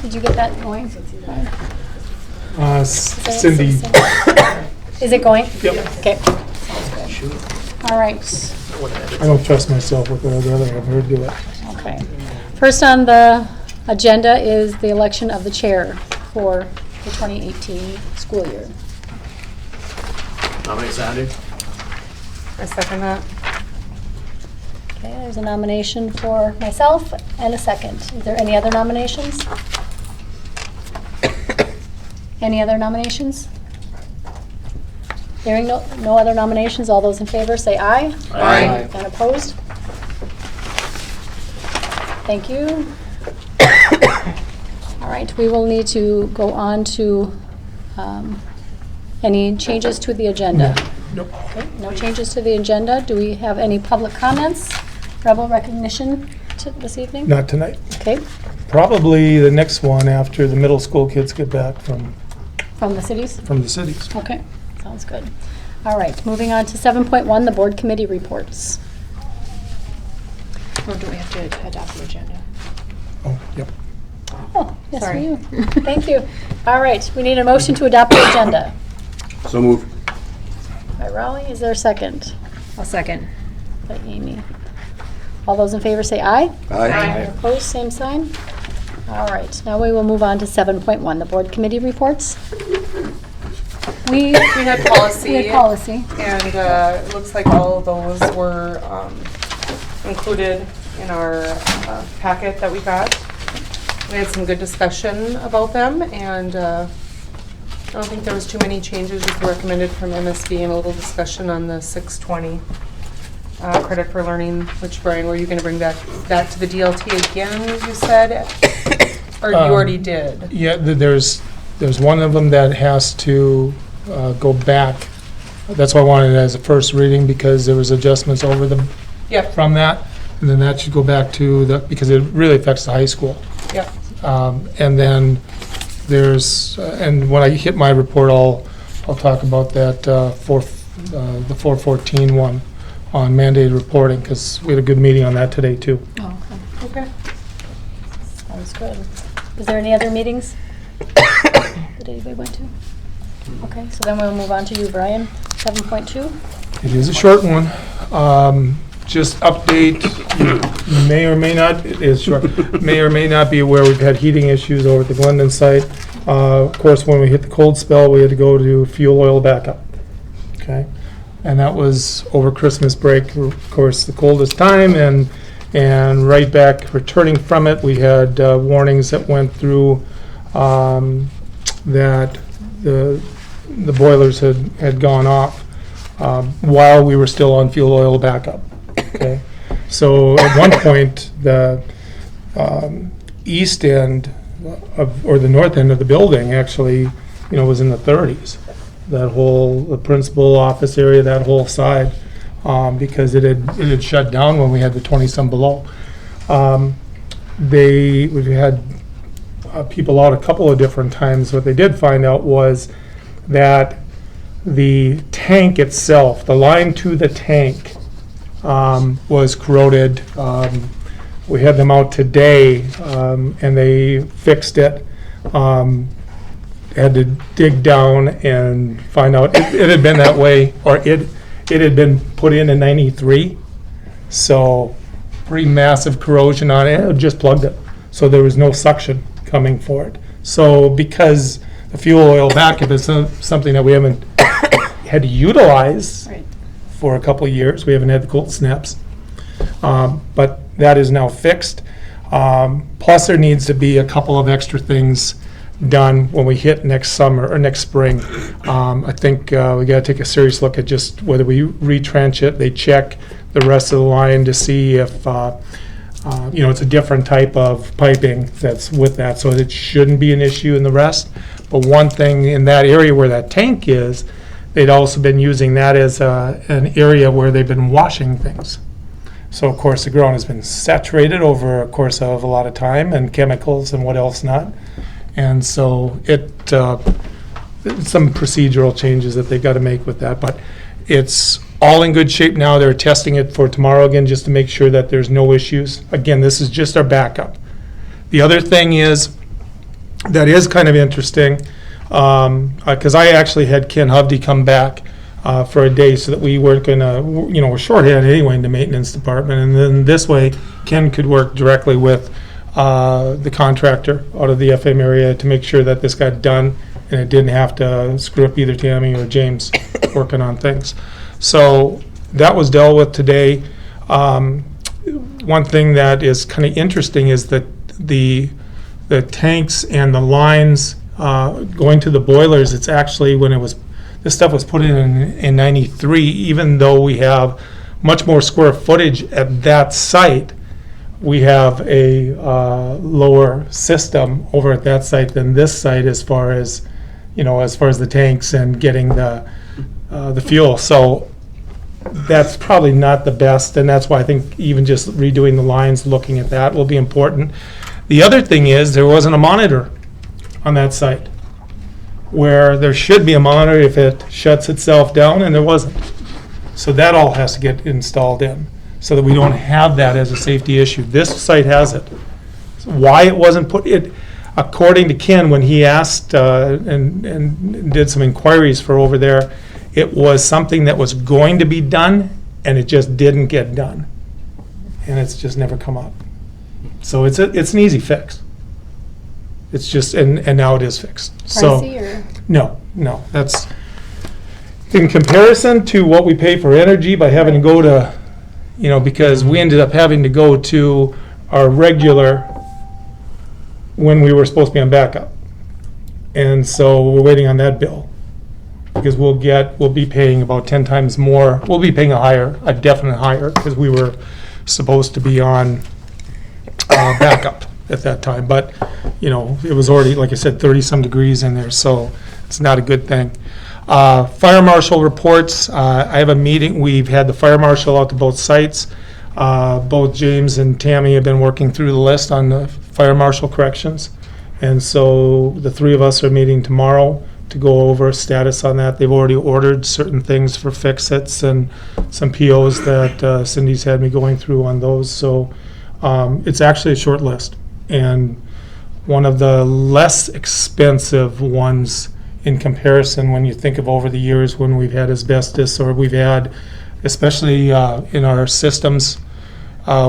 Did you get that going? Cindy. Is it going? Yep. Okay. Sounds good. All right. I don't trust myself with it. I'd rather have her do it. Okay. First on the agenda is the election of the chair for the 2018 school year. Nominate Sandy. I second that. Okay, there's a nomination for myself and a second. Is there any other nominations? Any other nominations? Hearing no other nominations, all those in favor say aye. Aye. And opposed? Thank you. All right, we will need to go on to any changes to the agenda. Nope. Okay, no changes to the agenda. Do we have any public comments? Rebel recognition this evening? Not tonight. Okay, Probably the next one after the middle school kids get back from from the cities? the cities. Okay, sounds good. All right, moving on to 7.1, the board committee reports. Or do we have to adopt the agenda? Oh, yep. Oh, yes, for Sorry. you. Thank you. All right, we need a motion to adopt the agenda. So moved. By Raleigh, is there a second? I'll second. By Amy. All those in favor say aye. Aye. Opposed, same sign. All right, now we will move on to 7.1, the board committee reports. We had policy. We had policy. And it looks like all of those were included in our packet that we got. We had some good discussion about them, and I don't think there was too many changes, just recommended from MSB, and a little discussion on the 620 credit for learning, which, Brian, were you going to bring that to the DLT again, you said? Or you already did? Yeah, there's one of them that has to go back. That's why I wanted it as a first reading, because there was adjustments over them Yep, from that. And then that should go back to because it really affects the high school. yep. And then there's, and when I hit my report, I'll talk about that the 414 one on mandated reporting, because we had a good meeting on that today too. Oh, okay. Okay. Sounds good. Is there any other meetings that anybody went to? Okay, so then we'll move on to you, Brian. 7.2. It is a short one. Just update, you may or may not, it is short, may or may not be aware we've had heating issues over at the Glyndon site. Of course, when we hit the cold spell, we had to go to fuel oil backup. Okay? And that was over Christmas break, of course, the coldest time, and right back returning from it, we had warnings that went through that the boilers had gone off while we were still on fuel oil backup. Okay, so at one point the east end or the north end of the building actually, was in the 30s. The principal office area, that whole side, because it had shut down when we had the 20-some below. We've had people out a couple of different times. What they did find out was that the tank itself, the line to the tank, was corroded. We had them out today, and they fixed it. Had to dig down and find out it had been that way, or it had been put in '93. So pretty massive corrosion on it. It just plugged it, so there was no suction coming for it. So because the fuel oil backup is something that we haven't had to utilize Right. for a couple of years. We haven't had the cold snaps. But that is now fixed. Plus there needs to be a couple of extra things done when we hit next summer or next spring. I think we got to take a serious look at just whether we retrench it. They check the rest of the line to see if it's a different type of piping that's with that, so it shouldn't be an issue in the rest. But one thing in that area where that tank is, they'd also been using that as an area where they've been washing things. So of course the ground has been saturated over a course of a lot of time, and chemicals and what else not. And so some procedural changes that they've got to make with that. But it's all in good shape now. They're testing it for tomorrow again just to make sure that there's no issues. Again, this is just our backup. The other thing is that is kind of interesting, because I actually had Ken Hovde come back for a day so that we weren't gonna, we're shorthanded anyway in the maintenance department, and then this way Ken could work directly with the contractor out of the FM area to make sure that this got done and it didn't have to screw up either Tammy or James working on things. So that was dealt with today. One thing that is kind of interesting is that the tanks and the lines going to the boilers, it's actually this stuff was put in 93, even though we have much more square footage at that site, we have a lower system over at that site than this site as far as the tanks and getting the fuel. So that's probably not the best, and that's why I think even just redoing the lines, looking at that will be important. The other thing is there wasn't a monitor on that site, where there should be a monitor if it shuts itself down, and there wasn't. So that all has to get installed in, so that we don't have that as a safety issue. This site has it. So why it wasn't put, according to Ken, when he asked and did some inquiries for over there, it was something that was going to be done, and it just didn't get done. And it's just never come up. So it's an easy fix. It's just, and now it is fixed. Pricey or? No, that's, in comparison to what we pay for energy by having to go to, because we ended up having to go to our regular when we were supposed to be on backup. And so we're waiting on that bill, because we'll be paying about 10 times more. We'll be paying a definite higher, because we were supposed to be on backup at that time. But, it was already, like I said, 30-some degrees in there, so it's not a good thing. Fire marshal reports. I have a meeting. We've had the fire marshal out to both sites. Both James and Tammy have been working through the list on the fire marshal corrections. And so the three of us are meeting tomorrow to go over a status on that. They've already ordered certain things for fix-its and some POs that Cindy's had me going through on those. So it's actually a short list, and one of the less expensive ones in comparison when you think of over the years when we've had asbestos, or we've had, especially in our systems,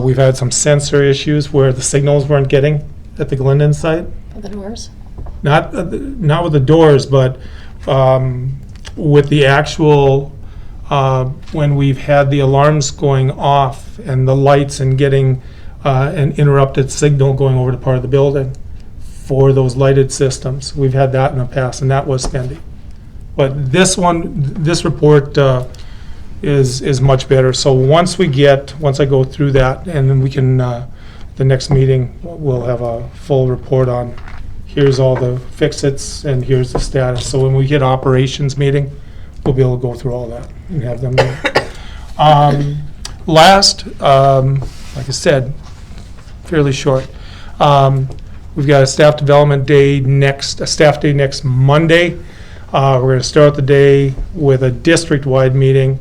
we've had some sensor issues where the signals weren't getting at the Glyndon site. For the doors? Not with the doors, but with the actual, when we've had the alarms going off and the lights and getting an interrupted signal going over to part of the building for those lighted systems. We've had that in the past, and that was spendy. But this report is much better. So once I go through that, and then we can, the next meeting, we'll have a full report on here's all the fix-its and here's the status. So when we get operations meeting, we'll be able to go through all that and have them there. Last, like I said, fairly short. We've got a staff development day a staff day next Monday. We're going to start the day with a district-wide meeting.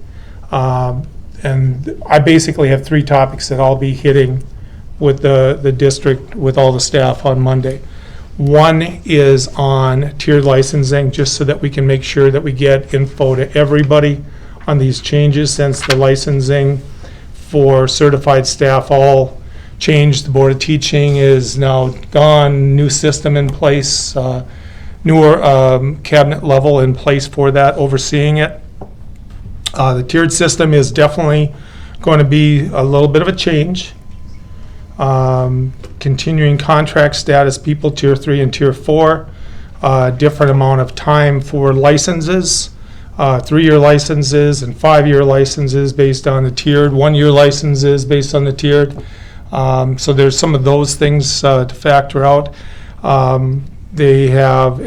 And I basically have 3 topics that I'll be hitting with the district, with all the staff on Monday. One is on tiered licensing, just so that we can make sure that we get info to everybody on these changes, since the licensing for certified staff all changed. The Board of Teaching is now gone, new system in place, newer cabinet level in place for that, overseeing it. The tiered system is definitely going to be a little bit of a change. Continuing contract status people, Tier 3 and Tier 4, different amount of time for licenses, 3-year licenses and 5-year licenses based on the tiered, 1-year licenses based on the tiered. So there's some of those things to factor out. They have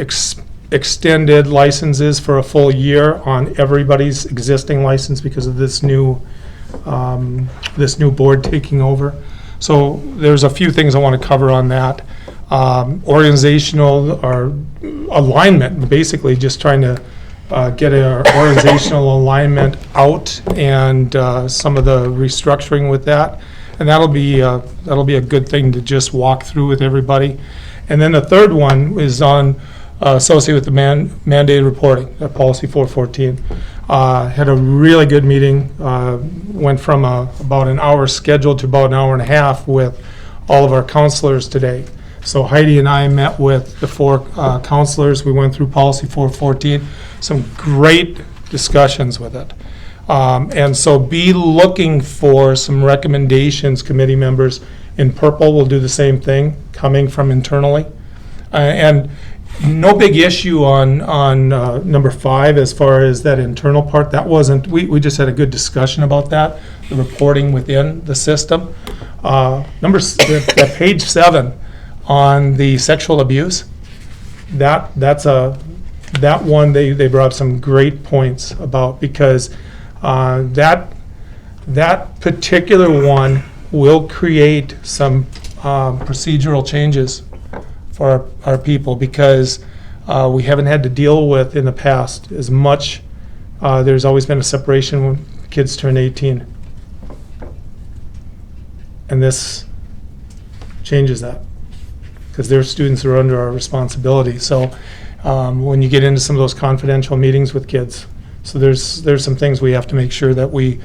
extended licenses for a full year on everybody's existing license because of this new board taking over. So there's a few things I want to cover on that. Organizational or alignment, basically just trying to get our organizational alignment out and some of the restructuring with that. And that'll be a good thing to just walk through with everybody. And then the third one is on associated with the mandated reporting, policy 414. Had a really good meeting. Went from about an hour scheduled to about an hour and a half with all of our counselors today. So Heidi and I met with the 4 counselors. We went through policy 414. Some great discussions with it. And so be looking for some recommendations, committee members. In purple, we'll do the same thing, coming from internally. And no big issue on number 5 as far as that internal part. That wasn't, we just had a good discussion about that, the reporting within the system. Page 7 on the sexual abuse, that one they brought up some great points about, because that particular one will create some procedural changes for our people, because we haven't had to deal with in the past as much. There's always been a separation when kids turn 18. And this changes that, because their students are under our responsibility. So when you get into some of those confidential meetings with kids, so there's some things we have to make sure that we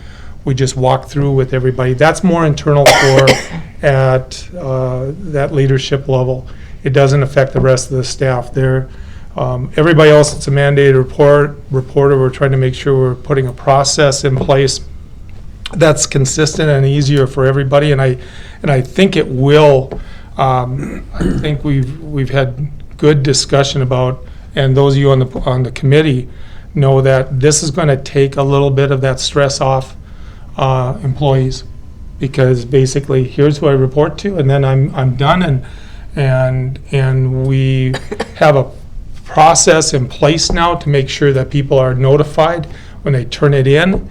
just walk through with everybody. That's more internal for at that leadership level. It doesn't affect the rest of the staff. Everybody else, it's a mandated reporter. We're trying to make sure we're putting a process in place that's consistent and easier for everybody. And I think it will. I think we've had good discussion about, and those of you on the committee know that this is going to take a little bit of that stress off employees, because basically here's who I report to, and then I'm done, and we have a process in place now to make sure that people are notified when they turn it in.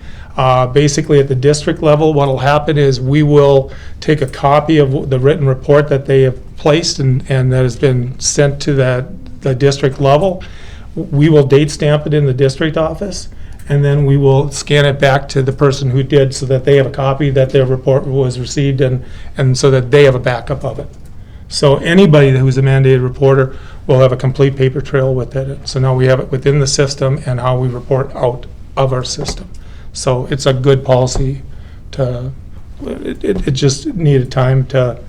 Basically at the district level, what will happen is we will take a copy of the written report that they have placed and that has been sent to the district level. We will date stamp it in the district office, and then we will scan it back to the person who did, so that they have a copy that their report was received, and so that they have a backup of it. So anybody who's a mandated reporter will have a complete paper trail with it. So now we have it within the system and how we report out of our system. So it's a good policy it just needed time to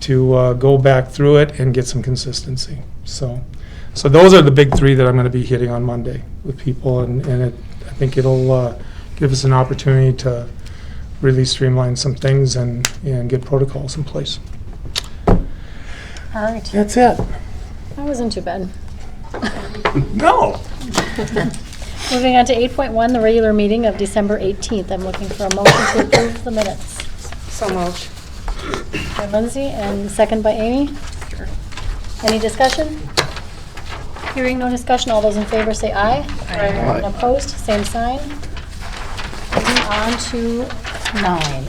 go back through it and get some consistency. So those are the big 3 that I'm going to be hitting on Monday with people, and I think it'll give us an opportunity to really streamline some things and get protocols in place. All right. That's it. That wasn't too bad. No. Moving on to 8.1, the regular meeting of December 18th. I'm looking for a motion to approve the minutes. So moved. By Lindsay and second by Amy. Sure. Any discussion? Hearing no discussion, all those in favor say aye. Aye. And opposed, same sign. Moving on to 9,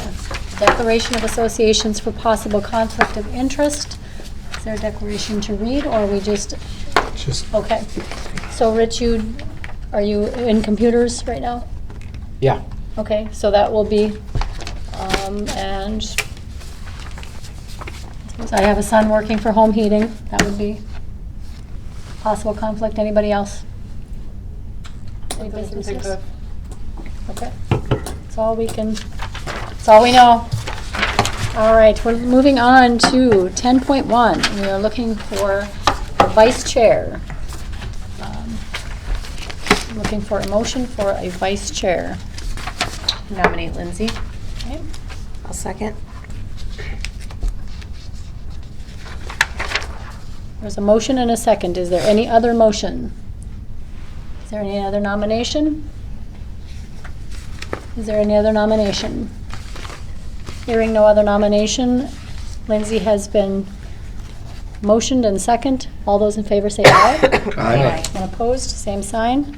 declaration of associations for possible conflict of interest. Is there a declaration to read, or are we just, okay. So Rich, are you in computers right now? Yeah. Okay, so that will be, and I have a son working for home heating. That would be possible conflict. Anybody else? Any businesses? Okay. That's all we know. All right, we're moving on to 10.1. We are looking for a vice chair. Looking for a motion for a vice chair. Nominate Lindsay. Okay. I'll second. There's a motion and a second. Is there any other motion? Is there any other nomination? Is there any other nomination? Hearing no other nomination, Lindsay has been motioned and second. All those in favor say aye. Aye. And opposed, same sign.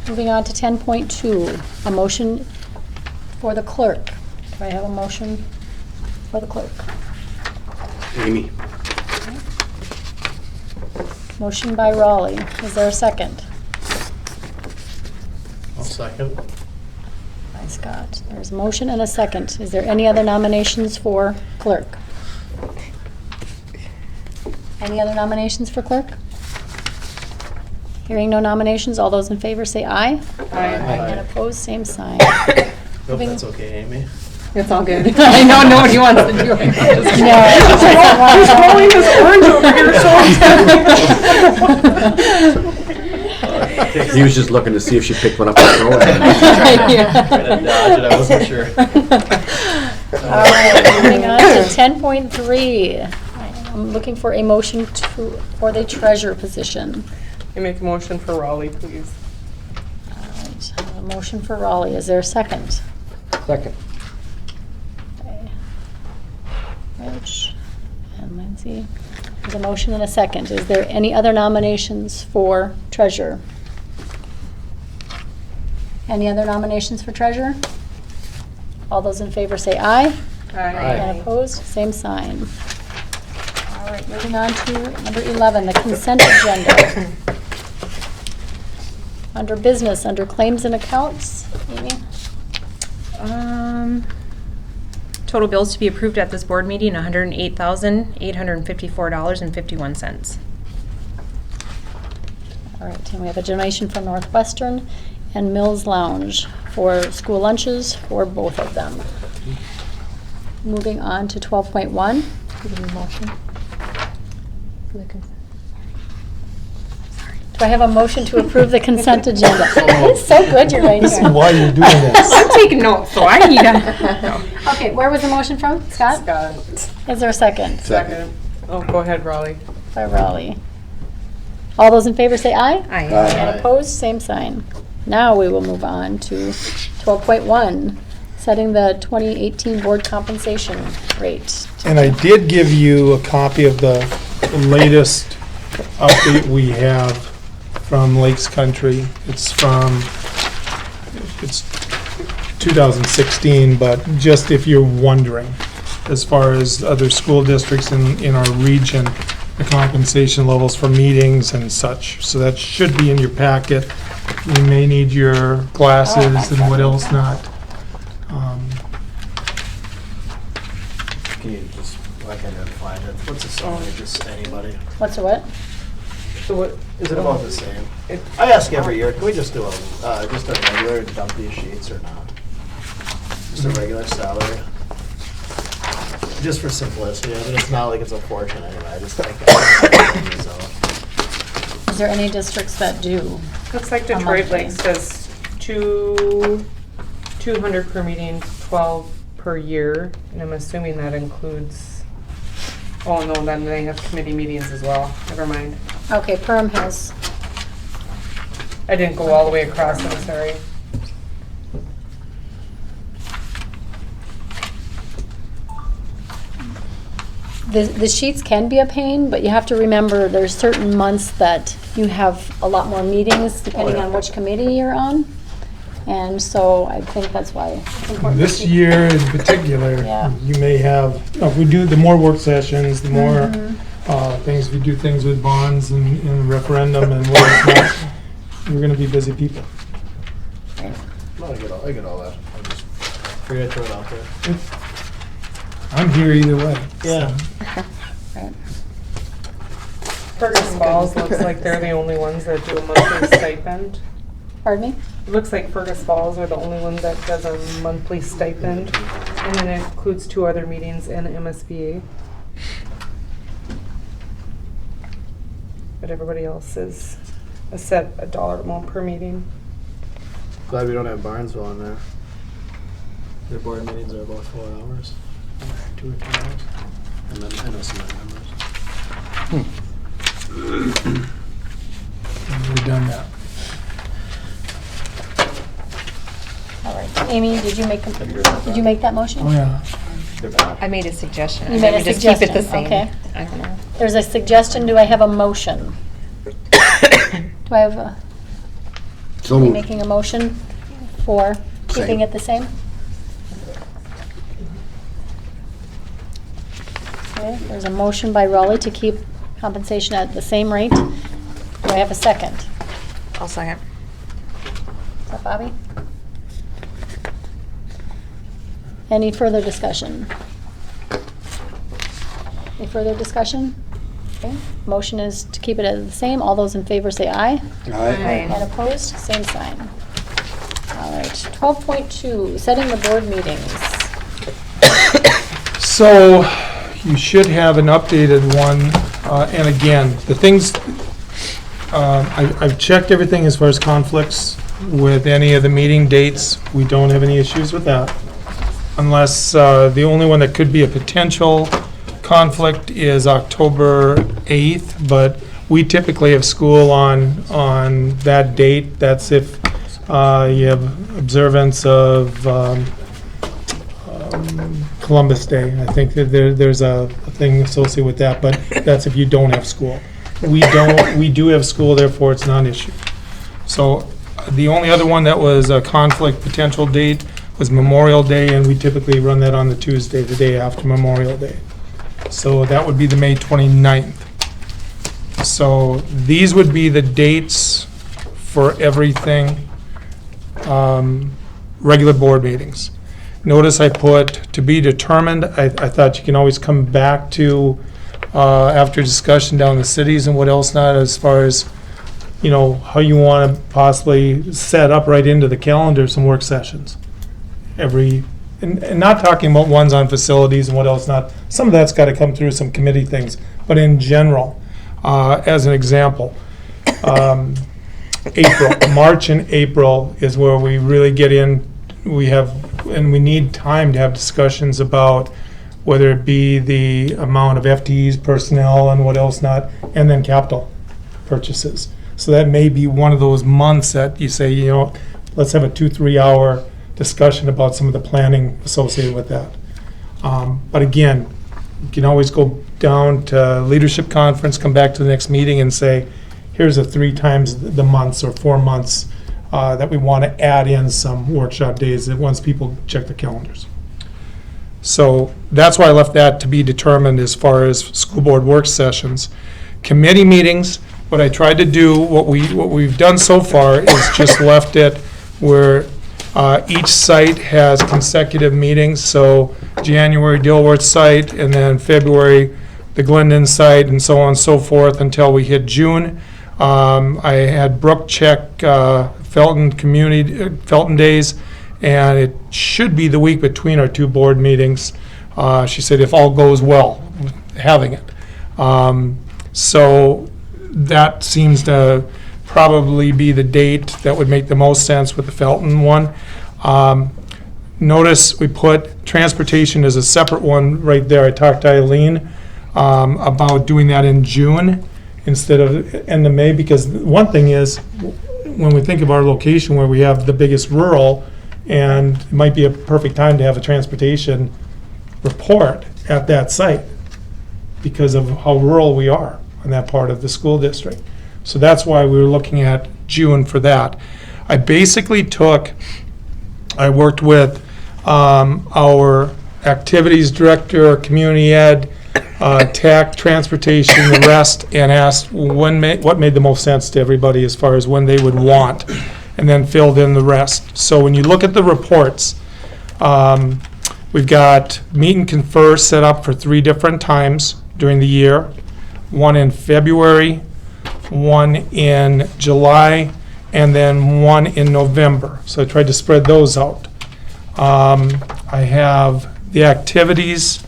Moving on to 10.2, a motion for the clerk. Do I have a motion for the clerk? Amy. Motion by Raleigh. Is there a second? I'll second. By Scott. There's a motion and a second. Is there any other nominations for clerk? Any other nominations for clerk? Hearing no nominations, all those in favor say aye. And opposed, same sign. Hope that's okay, Amy. It's all good. I know nobody wants to do it. He was just looking to see if she picked one up and throw it. Trying to dodge it, I wasn't sure. All right, moving on to 10.3. I'm looking for a motion for the treasurer position. I make a motion for Raleigh, please. All right, a motion for Raleigh. Is there a second? Second. Okay. Rich and Lindsay. There's a motion and a second. Is there any other nominations for treasurer? Any other nominations for treasurer? All those in favor say aye. And opposed, same sign. All right, moving on to number 11, the consent agenda. Under business, under claims and accounts, Amy? Total bills to be approved at this board meeting, $108,854.51. All right, and we have a donation from Northwestern and Mills Lounge for school lunches for both of them. Moving on to 12.1. Do I have a motion to approve the consent agenda? It's so good you're right This is here. why you're doing this. I'm taking notes, so I need to. Okay, where was the motion from? Scott? Scott. Is there a second? Second. Oh, go ahead, Raleigh. By Raleigh. All those in favor say aye. Aye. And opposed, same sign. Now we will move on to 12.1, setting the 2018 board compensation rate. And I did give you a copy of the latest update we have from Lakes Country. It's 2016, but just if you're wondering, as far as other school districts in our region, the compensation levels for meetings and such. So that should be in your packet. You may need your glasses and what else not. Can you just, I can't even find it. What's the song? Just anybody. What's the what? So what, is it about the same? I ask every year, can we just do just a regular and dump these sheets or not? Just a regular salary? Just for simplicity, I mean, it's not like it's a fortune anyway, I just think that. Is there any districts that do? Looks like A Detroit monthly. Lakes does 200 per meeting, 12 per year, and I'm assuming that includes, oh no, then they have committee meetings as well, never mind. Okay, Perm has, I didn't go all the way across, I'm sorry. the sheets can be a pain, but you have to remember there's certain months that you have a lot more meetings depending on which committee you're on. And so I think that's why it's important. This year in particular, Yeah. you may have, if we do, the more work sessions, the more things, we do things with bonds and referendum and what not, we're gonna be busy people. No, I get all that. I just figured I'd throw it out there. I'm here either way. Yeah. Right. Fergus Falls looks like they're the only ones that do a monthly stipend. Pardon me? It looks like Fergus Falls are the only one that does a monthly stipend, and then it includes 2 other meetings and MSBA. But everybody else is a set $1 amount per meeting. Glad we don't have Barnesville on there. Their board meetings are about 4 hours, 2 or 3 hours. And then I know some of the members. We've done that. All right. Amy, did you make that motion? Oh, yeah. They're back. I made a suggestion. You I made said a we just keep it the suggestion, same. okay. I don't know. There's a suggestion. Do I have a motion? Do I have a, So are you moved. making a motion for keeping Same. it the same? Okay, there's a motion by Raleigh to keep compensation at the same rate. Do I have a second? I'll second. Is that Bobby? Any further discussion? Any further discussion? Okay. Motion is to keep it as the same. All those in favor say aye. Aye. And opposed, same sign. All right, 12.2, setting the board meetings. So you should have an updated one, and again, the things, I've checked everything as far as conflicts with any of the meeting dates. We don't have any issues with that. Unless, the only one that could be a potential conflict is October 8th, but we typically have school on that date. That's if you have observance of Columbus Day. I think that there's a thing associated with that, but that's if you don't have school. We do have school, therefore it's not an issue. So the only other one that was a conflict potential date was Memorial Day, and we typically run that on the Tuesday, the day after Memorial Day. So that would be the May 29th. So these would be the dates for everything, regular board meetings. Notice I put to be determined. I thought you can always come back to, after discussion down in the cities and what else not, as far as, you know, how you want to possibly set up right into the calendar some work sessions. And not talking about ones on facilities and what else not. Some of that's got to come through some committee things. But in general, as an example, March and April is where we really get in. We need time to have discussions about whether it be the amount of FTEs, personnel, and what else not, and then capital purchases. So that may be one of those months that you say, you know, let's have a 2-3 hour discussion about some of the planning associated with that. But again, you can always go down to leadership conference, come back to the next meeting and say, here's a 3 times the months or 4 months that we want to add in some workshop days that once people check the calendars. So that's why I left that to be determined as far as school board work sessions. Committee meetings, what I tried to do, what we've done so far is just left it where each site has consecutive meetings. So January Dilworth site, and then February the Glyndon site, and so on and so forth until we hit June. I had Brooke check Felton days, and it should be the week between our 2 board meetings. She said if all goes well, having it. So that seems to probably be the date that would make the most sense with the Felton one. Notice we put transportation as a separate one right there. I talked to Eileen about doing that in June instead of end of May, because one thing is, when we think of our location where we have the biggest rural, and it might be a perfect time to have a transportation report at that site because of how rural we are in that part of the school district. So that's why we were looking at June for that. I basically I worked with our activities director, community ed, tech, transportation, the rest, and asked what made the most sense to everybody as far as when they would want, and then filled in the rest. So when you look at the reports, we've got meet and confer set up for 3 different times during the year, one in February, one in July, and then one in November. So I tried to spread those out. I have the activities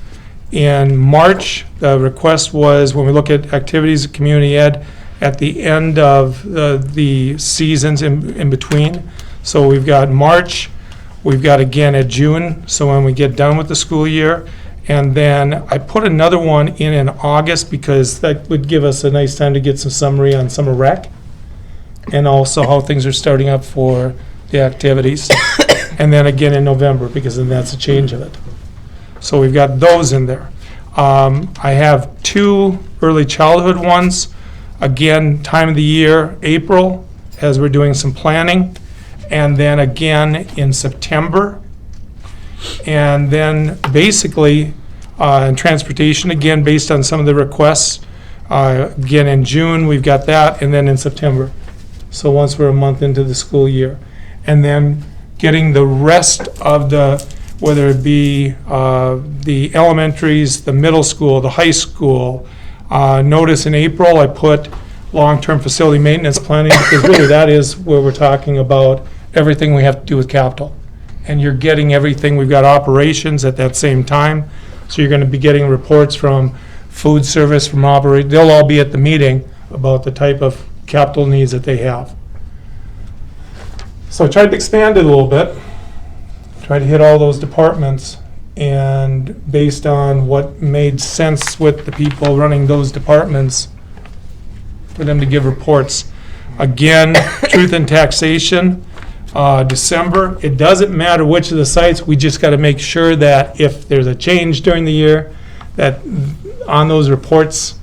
in March. The request was, when we look at activities at community ed, at the end of the seasons in between. So we've got March, we've got again at June, so when we get done with the school year. And then I put another one in August because that would give us a nice time to get some summary on summer rec and also how things are starting up for the activities. And then again in November, because then that's a change of it. So we've got those in there. I have 2 early childhood ones. Again, time of the year, April, as we're doing some planning. And then again in September. And then basically, in transportation, again, based on some of the requests, again in June, we've got that, and then in September. So once we're a month into the school year. And then getting the rest of the, whether it be the elementaries, the middle school, the high school, Notice in April, I put long-term facility maintenance planning, because really that is where we're talking about everything we have to do with capital. And you're getting everything, we've got operations at that same time, so you're gonna be getting reports from food service, from they'll all be at the meeting about the type of capital needs that they have. So I tried to expand it a little bit, tried to hit all those departments, and based on what made sense with the people running those departments, for them to give reports. Again, truth and taxation, December, it doesn't matter which of the sites, we just gotta make sure that if there's a change during the year, that on those reports,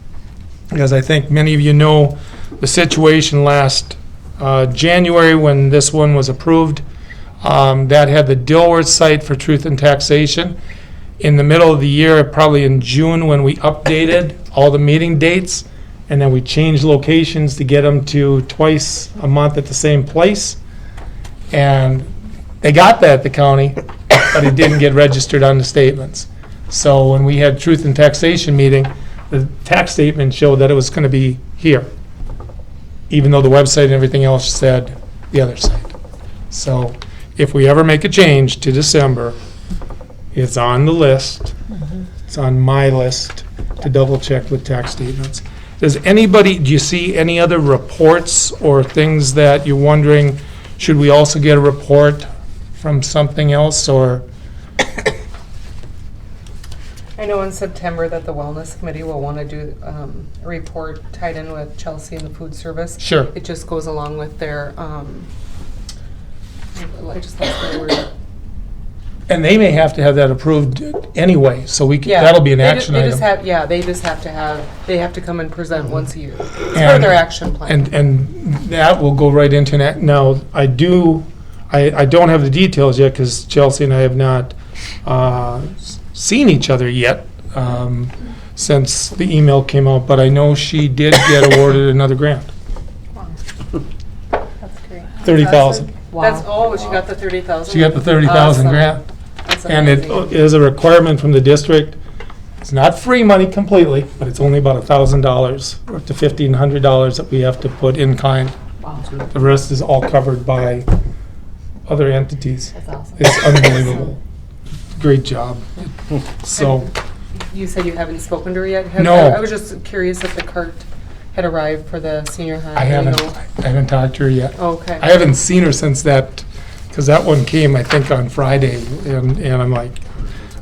because I think many of you know the situation last January when this one was approved, that had the Dilworth site for truth and taxation. In the middle of the year, probably in June, when we updated all the meeting dates, and then we changed locations to get them to twice a month at the same place. And they got that at the county, but it didn't get registered on the statements. So when we had truth and taxation meeting, the tax statement showed that it was gonna be here, even though the website and everything else said the other site. So if we ever make a change to December, it's on the list. It's on my list to double check with tax statements. Does anybody, do you see any other reports or things that you're wondering, should we also get a report from something else, or? I know in September that the Wellness Committee will want to do a report tied in with Chelsea and the food service. Sure. It just goes along with their, I just lost my word. And they may have to have that approved anyway, so we can, Yeah, that'll be an they action just item. have, yeah, they just have to have, they have to come and present once a year. It's part of And- their action plan. And that will go right into that. Now, I don't have the details yet, because Chelsea and I have not seen each other yet since the email came out, but I know she did get awarded another grant, That's great. 30,000. That's, oh, she got the 30,000? She got the 30,000 Awesome. grant. That's And it amazing. is a requirement from the district. It's not free money completely, but it's only about $1,000, or up to $1,500 that we have to put in kind. Wow, The rest is all covered by other entities. that's awesome. It's unbelievable. Great job. So, You said you haven't spoken to her yet? No. I was just curious if the cart had arrived for the senior high. I Do you haven't know? talked to her yet. Okay. I haven't seen her since that, because that one came, I think, on Friday, and I'm like,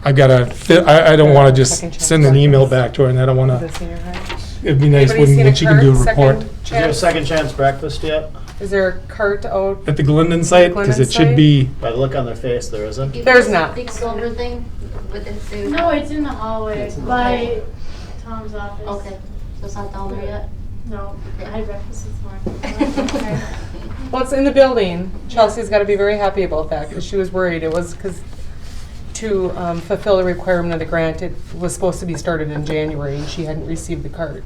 I don't want to just Second chance. send an email back to her, and I don't want The to, senior high. it'd be nice Anybody when seen she can do a cart, report. second Did you have chance? second chance breakfast yet? Is there a cart out? At the Glyndon site, because Glyndon it should site? be, By the look on their face, there isn't. There's not. Big silver thing with the food? No, it's in the hallway by Tom's office. Okay, so it's not down there yet? No, I had breakfast this morning. Well, it's in the building. Chelsea's got to be very happy about that because she was worried. It was because to fulfill the requirement of the grant, it was supposed to be started in January and she hadn't received the card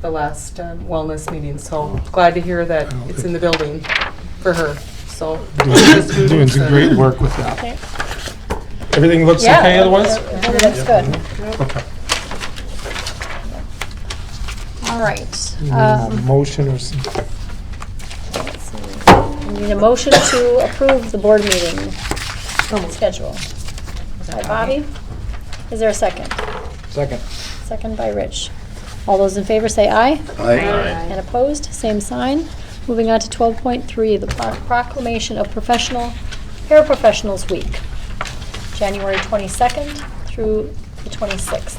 the last wellness meeting. So glad to hear that it's in the building for her. So just doing kudos some to- great work with that. Okay. Everything looks Yeah, okay otherwise? It looks good. Okay. All right. Motion or something. Let's see. We need a motion to approve the board meeting schedule. By Bobby. Is there a second? Second. Second by Rich. All those in favor say aye. Aye. And opposed, same sign. Moving on to 12.3, the proclamation of Paraprofessionals Week, January 22nd through the 26th.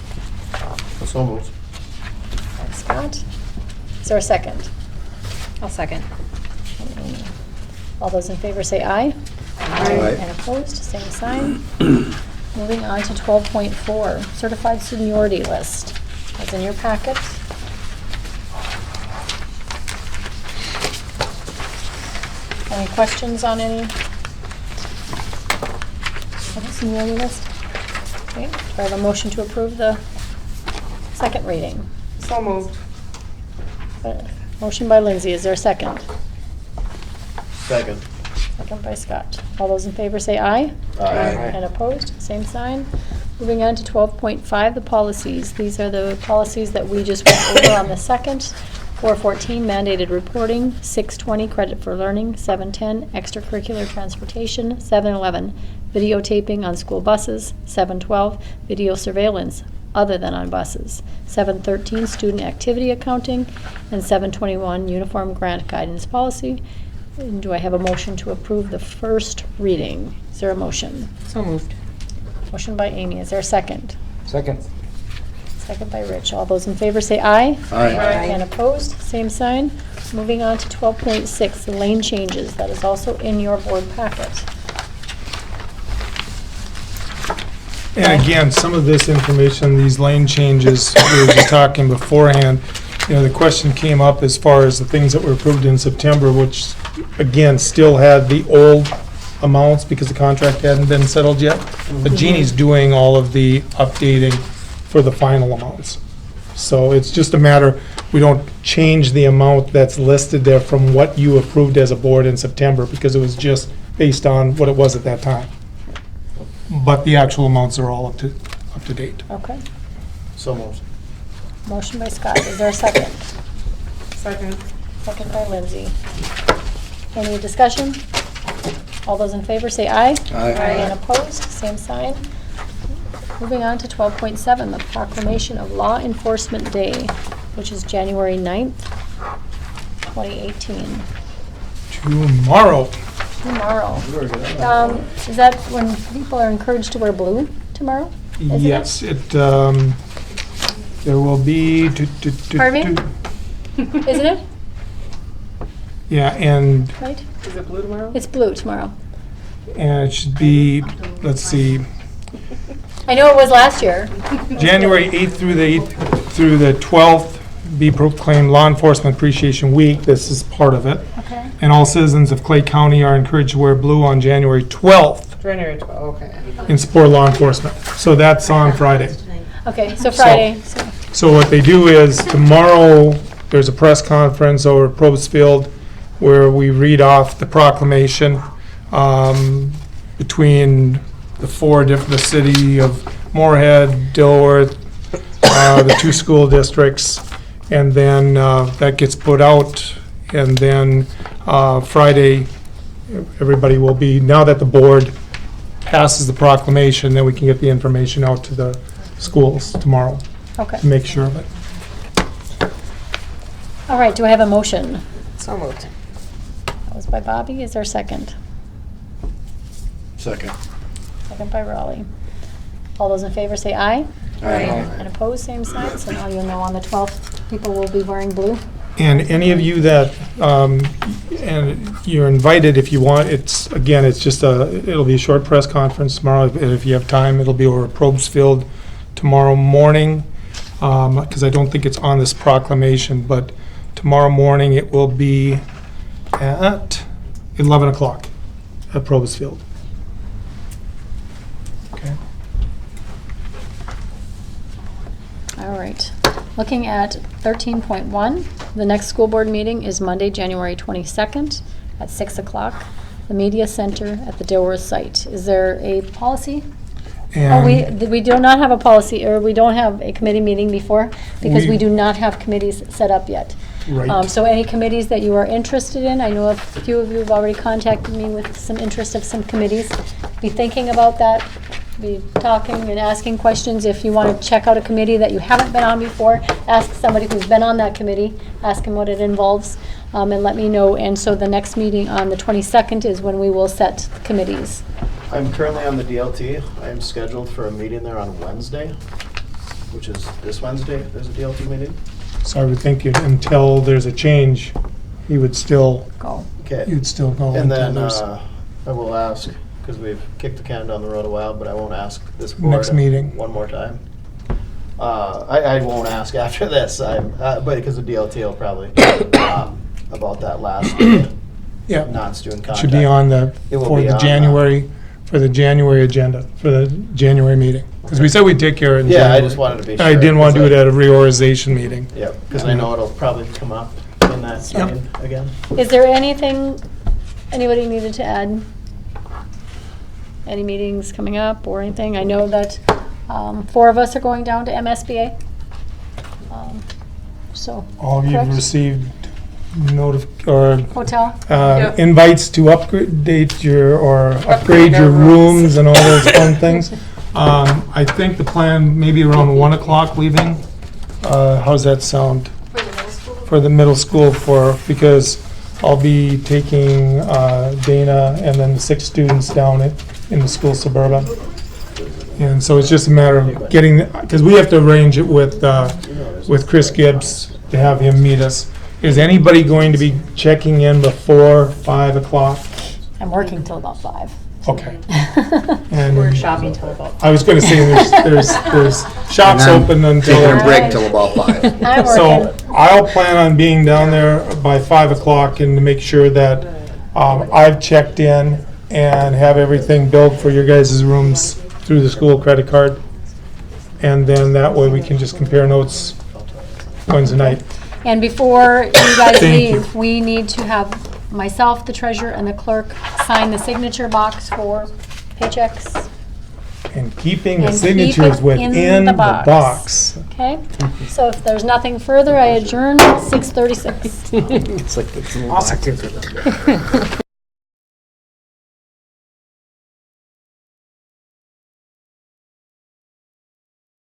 So moved. By Scott. Is there a second? I'll second. All those in favor say aye. Aye. And opposed, same sign. Moving on to 12.4, certified seniority list. That's in your packet. Any questions on any of the seniority list? Okay, do I have a motion to approve the second reading? So moved. Motion by Lindsay, is there a second? Second. Second by Scott. All those in favor say aye. Aye. And opposed, same sign. Moving on to 12.5, the policies. These are the policies that we just went over on the 2nd. 414, mandated reporting. 620, credit for learning. 710, extracurricular transportation. 711, videotaping on school buses. 712, video surveillance other than on buses. 713, student activity accounting. And 721, uniform grant guidance policy. And do I have a motion to approve the first reading? Is there a motion? So moved. Motion by Amy. Is there a second? Second. Second by Rich. All those in favor say aye. Aye. And opposed, same sign. Moving on to 12.6, the lane changes. That is also in your board packet. And again, some of this information, these lane changes, we were just talking beforehand, you know, the question came up as far as the things that were approved in September, which, again, still had the old amounts because the contract hadn't been settled yet. But Jeannie's doing all of the updating for the final amounts. So it's just a matter, we don't change the amount that's listed there from what you approved as a board in September, because it was just based on what it was at that time. But the actual amounts are all up to date. Okay. So moved. Motion by Scott. Is there a second? Second. Second by Lindsay. Any discussion? All those in favor say aye. Aye. And opposed, same sign. Moving on to 12.7, the proclamation of Law Enforcement Day, which is January 9th, 2018. Tomorrow. Tomorrow. Very good. Is that when people are encouraged to wear blue tomorrow? Isn't it? Yes, there will be. Pardon me? Isn't it? Yeah, and Right? Is it blue tomorrow? It's blue tomorrow. it should be, let's see, I know it was last year. January 8th through the 12th be proclaimed Law Enforcement Appreciation Week. This is part of it. Okay. And all citizens of Clay County are encouraged to wear blue on January 12th January 12th, okay. in support of law enforcement. So that's on Friday. Okay, so Friday. So So what they do is tomorrow, there's a press conference over at Probst Field where we read off the proclamation between the city of Moorhead, Dilworth, the two school districts, and then that gets put out, and then Friday, everybody will be, now that the board passes the proclamation, then we can get the information out to the schools tomorrow Okay. to make sure of it. All right, do I have a motion? So moved. That was by Bobby. Is there a second? Second. Second by Raleigh. All those in favor say aye. Aye. And opposed, same sign. So now you'll know on the 12th, people will be wearing blue. And any of you that, and you're invited if you want, it's, again, it's just it'll be a short press conference tomorrow. If you have time, it'll be over at Probst Field tomorrow morning, because I don't think it's on this proclamation, but tomorrow morning it will be at 11 o'clock at Probst Field. Okay. All right. Looking at 13.1, the next school board meeting is Monday, January 22nd at 6 o'clock, the media center at the Dilworth site. Is there a policy? Oh, we do not have a policy, or we don't have a committee meeting before, because we do not have committees set up yet. Right. So any committees that you are interested in, I know a few of you have already contacted me with some interest of some committees. Be thinking about that, be talking and asking questions. If you want to check out a committee that you haven't been on before, ask somebody who's been on that committee, ask them what it involves, and let me know. And so the next meeting on the 22nd is when we will set committees. I'm currently on the DLT. I am scheduled for a meeting there on Wednesday, which is this Wednesday. There's a DLT meeting. So I would think until there's a change, you would still, Go. Okay. you'd still go And until then there's I will ask, because we've kicked the can down the road a while, but I won't ask this board Next meeting. one more time. I won't ask after this, but because the DLT will probably about that last yeah, non-student it contact. should be on the, It will for be the on, January agenda, for the January meeting. Because we said we'd take care of it in Yeah, January. I just wanted to be And sure. I didn't want to do it because at a reorganization meeting. Yep, because I know it'll probably come up in that Yep. meeting again. Is there anything anybody needed to add? Any meetings coming up or anything? I know that 4 of us are going down to MSBA. So, All of you correct? received or Hotel, Yep. invites to upgrade or upgrade our your rooms. rooms and all those fun things. I think the plan, maybe around 1 o'clock leaving. How's that sound? For the middle school? For the middle school because I'll be taking Dana and then the 6 students down in the school suburban. And so it's just a matter of getting, because we have to arrange it with Chris Gibbs to have him meet us. Is anybody going to be checking in before 5 o'clock? I'm working till about 5. Okay. And We're shopping till about. I was gonna say, there's shops And I'm open until. Taking a break till about 5. I'm So working. I'll plan on being down there by 5 o'clock and to make sure that I've checked in and have everything billed for your guys' rooms through the school credit card. And then that way we can just compare notes Wednesday night. And before you guys Thank you. leave, we need to have myself, the treasurer, and the clerk sign the signature box for paychecks. And keeping the And keep signatures it within in the the box. box. Okay? So if there's nothing further, I adjourn 6:36. It's like it's a little